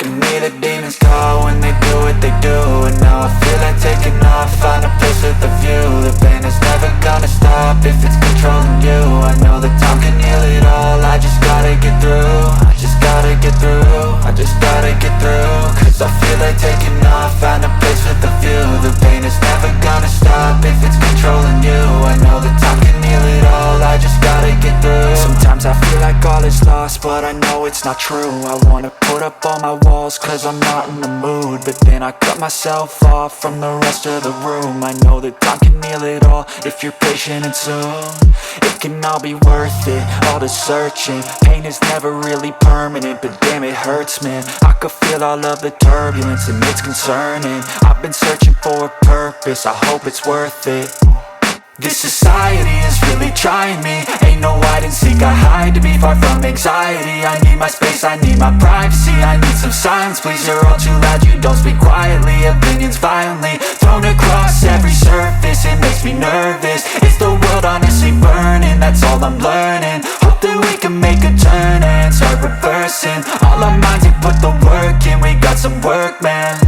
can hear the demons call when they do what they do. And now I feel like taking off, find a place with a view. The pain is never gonna stop if it's controlling you. I know that time can heal it all, I just gotta get through. I just gotta get through, I just gotta get through. Cause I feel like taking off, find a place with a view. The pain is never gonna stop if it's controlling you. I know that time can heal it all, I just gotta get through. Sometimes I feel like all is lost, but I know it's not true. I wanna put up all my walls cause I'm not in the mood, but then I cut myself off from the rest of the room. I know that time can heal it all if you're patient and soon. It can all be worth it, all the searching. Pain is never really permanent, but damn it hurts, man. I could feel all of the turbulence and it's concerning. I've been searching for a purpose, I hope it's worth it. This society is really trying me. Ain't no hide and seek, I hide to be far from anxiety. I need my space, I need my privacy. I need some silence, please, you're all too loud. You don't speak quietly, opinions violently thrown across every surface. It makes me nervous, is the world honestly burning? That's all I'm learning. Hope that we can make a turn and start reversing all our minds and put the work in. We got some work, man.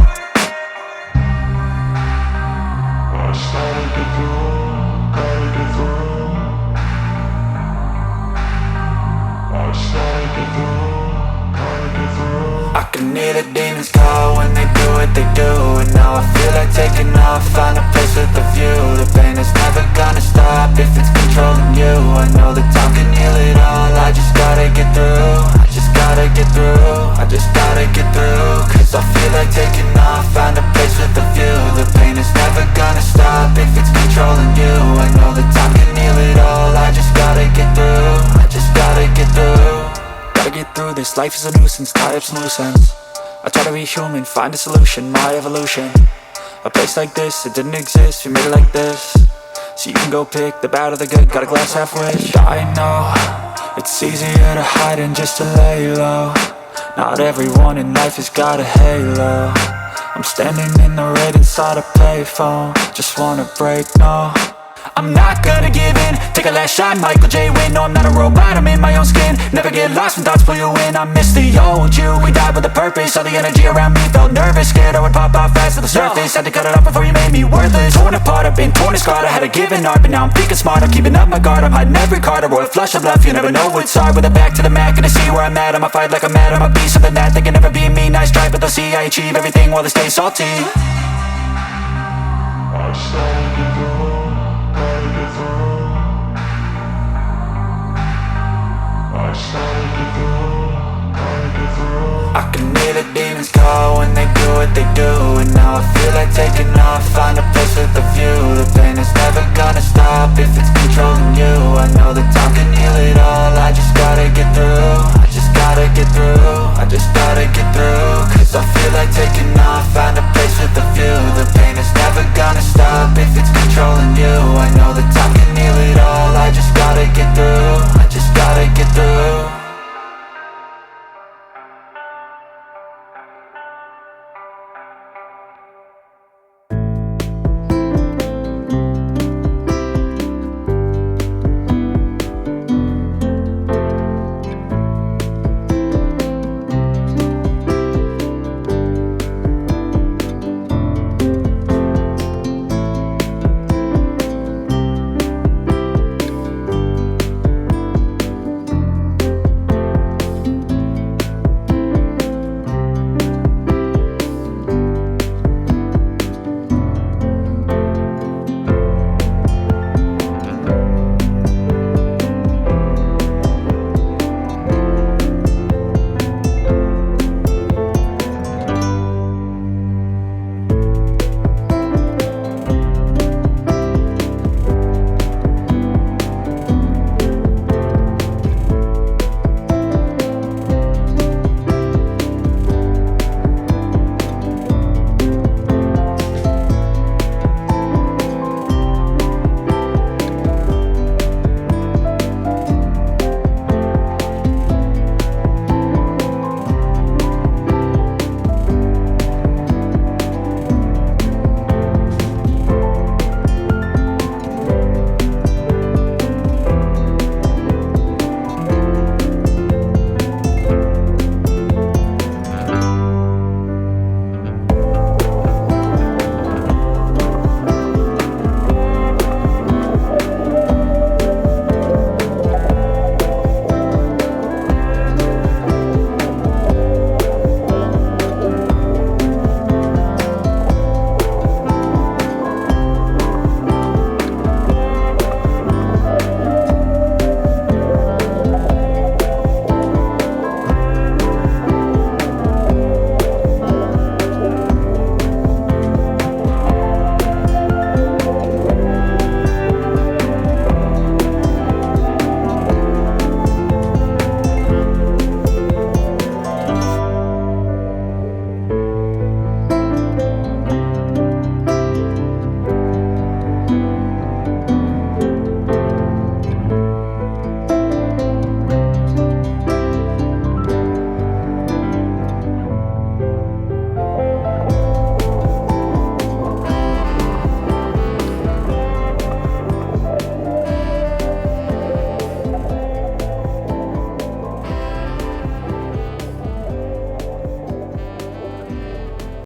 I can hear the demons call when they do what they do. And now I feel like taking off, find a place with a view. The pain is never gonna stop if it's controlling you. I know that time can heal it all, I just gotta get through. I just gotta get through, I just gotta get through. Cause I feel like taking off, find a place with a view. The pain is never gonna stop if it's controlling you. I know that time can heal it all, I just gotta get through. I just gotta get through. Gotta get through this, life is a nuisance, tie up some loose ends. I try to be human, find a solution, my evolution. A place like this, it didn't exist, we made it like this. So you can go pick the bad or the good, got a glass half wish. I know, it's easier to hide than just to lay low. Not everyone in life has got a halo. I'm standing in the red inside a payphone, just wanna break, no. I'm not gonna give in, take a last shot, Michael J. Win. No, I'm not a robot, I'm in my own skin. Never get lost when thoughts pull you in. I miss the old you, we died with a purpose. All the energy around me felt nervous, scared I would pop off fast to the surface. Had to cut it off before you made me worthless. Torn apart, I've been torn and scarred. I had a given art, but now I'm thinking smart. I'm keeping up my guard, I'm hiding every card. A royal flush of left, you never know what's hard. With a back to the mat, gonna see where I'm at. I'ma fight like I'm mad, I'ma be something that they can never be me. Nice try, but they'll see I achieve everything while they stay salty. I can hear the demons call when they do what they do.